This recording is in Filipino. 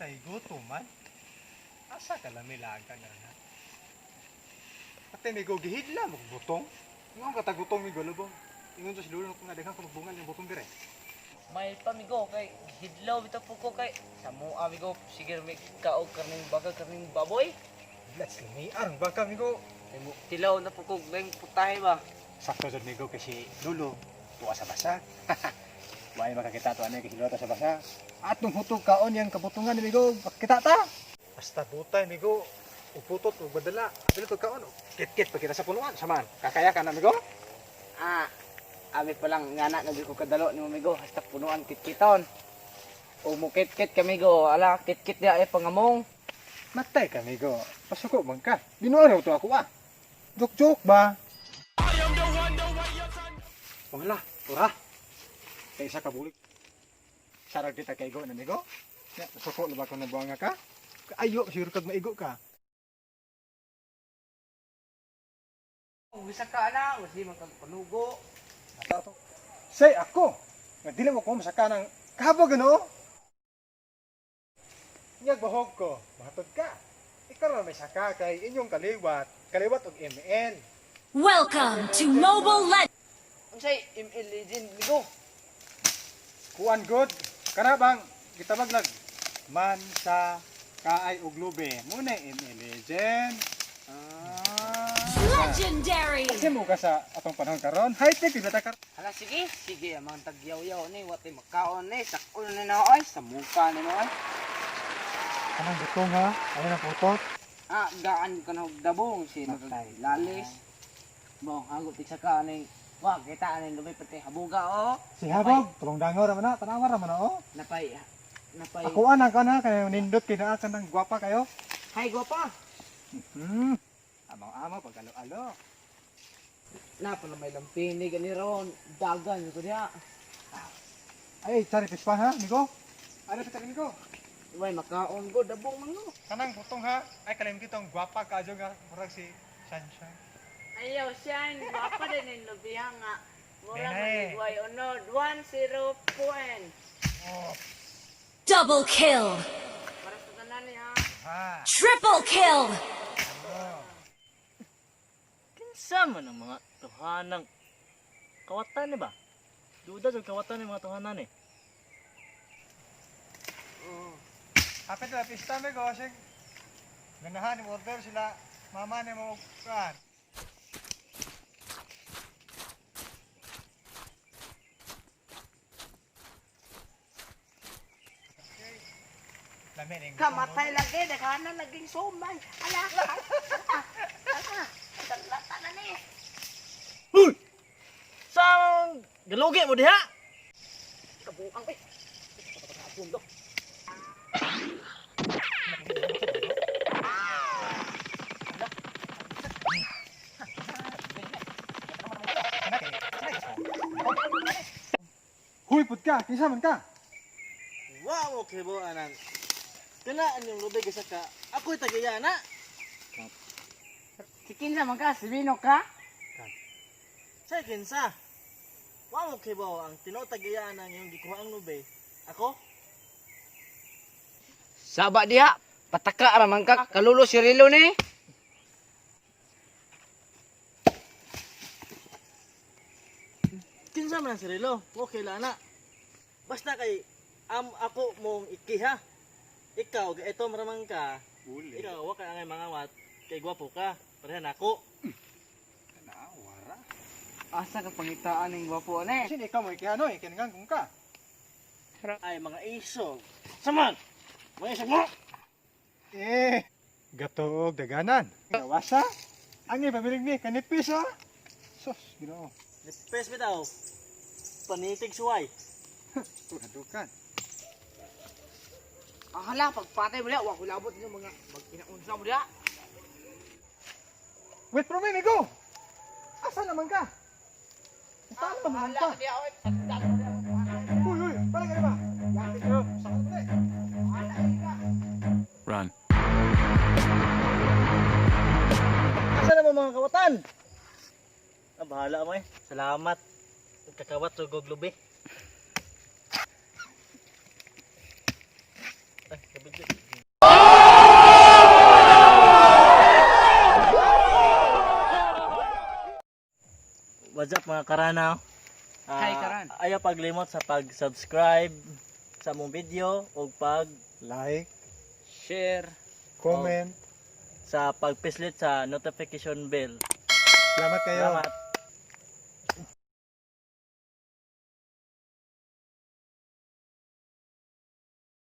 kay gutom man. Asa ka lang milaga na na. Pati may gihidla mo butong. Ingon ka tagutong mi golobong. Ingon sa silulo ko nga daghang kuno bungal ng butong dire. May pamigo kay hidlaw bitaw po ko kay samo amigo sige may kaog karning baga karning baboy. Let's me arang bangka migo. Ay mo tilaw na po ko bang putahe ba. Sakto jud migo kasi lulo tuwa sa basa. May makakita to anay kahilota sa basa. Atong hutog kaon yang kabutungan ni migo. Kita ta. Basta butay migo. Uputot ug badala. Dili to kaon. Kit-kit pa kita sa punuan saman. Kakaya ka na migo? Ami pa lang ngana na ko kadalo ni mamigo hasta punuan kitkiton. O mo kitkit kamigo ala kitkit dia ay pangamong. Matay ka migo. Pasuko man ka. Binuaraw to ako ah. Joke ba? Wala, ora. Kay isa ka bulik. Sarag kita kay go na migo. Ya, pasuko ba ko na buanga ka? Ayo, sure kag maigo ka. Bisa ka ana, wasi man kag panugo. Say ako. Nga dili mo ko masaka ng kabog ano? Nyag bahog ko, mahatod ka. Ikaw na may saka kay inyong kaliwat og MN. Welcome to Mobile Legends! Unsay ML Legend migo? Kuan good. Kana bang gitabag lag man sa kaay og lube. Muna ML Legend. Legendary! Kasi mo ka sa atong panahon karon, high-tech gyud ta karon. Hala sige amang tagyaw-yaw ni wati makaon ni sakol ni na oy sa muka ni mo oy. Kanang butong ha, ano na putot. Gaan ka na og dabong si Matay. lalis. Mo hagot sa ka ni wa kita ni lubay pati habuga o. Si Habog, tulong dangor man na, tanawa ra man na oh. Napay. Ako ana ka na kay nindot kinaa ka nang gwapa kayo. Hay gwapa. Amaw-amaw pagalo-alo. Na pala may lampini gani ron dagan ko diha. Ay, cari pispan ha, migo. Ano sa migo? Way makaon ko dabong man no. Kanang butong ha, ay kalim kitong gwapa ka jo nga murag si Sunshine. Ayaw siya, baka din yung lubihan nga. Mura Dene. magigway unod, 1-0 point. Oh, Double kill! Para sa tanan niya. ha. Triple kill! Oh. Kinsa man ang mga tuhanang kawatan ni ba? Duda sa kawatan ng mga tuhanan eh. Kapit na pista migo, sing. Ganahan ni order sila mama ni mo kan. Lamin Kamatay lagi, nakanan naging sumay. Ala, dalata na ni. Huy! Sang galugi mo diha? Kabuang eh. Pundo. Huy pud ka, kinsa man ka? Wow, okay bo anan. Kanaan yung lubig sa ka. Ako'y tagayana. Si kinsa man ka, si Bino ka? Sa kinsa? Wow, okay bo ang tinotagayana yung gikuha ang lubig. Ako? Saba diha, pataka raman ka kalulo si Rilo ni. Kinsa man ang sarilo? Okay la na. Basta kay ako mong ikiha. Ikaw, ito maramang ka. Uli. Ikaw, wa ka angay mga wat. Kay gwapo ka. Parehan ako. Nawara. Asa ka pangitaan ning gwapo ni? Sin ikaw mo ikihano, ikingang kung ka. Ay, mga isog. Saman! Mga isog mo! Eh, gatog daganan. Gawasa? Ang ipabiling ni kanipis ha. Sus, Ginoo. Nipes bitaw. Panitig suway. Tuhadukan. Hala, pagpatay mo diha, wa ko labot niyo mga magkinaunsa mo diha. Wait for me, Migo! Asa naman ka? Saan ka naman ka? diha oy. Uy, parang ano ba? Yakin ka, sakot na eh. Run. Asa na mo mga kawatan? Bahala mo eh. Salamat. Kakawat sugog lubi. Ay, kabigyo. What's up mga karanaw? Hi, Karan. Ayaw paglimot sa pag-subscribe sa mong video o Like, Share. comment. sa pagpislit sa notification bell. Salamat kayo. Salamat.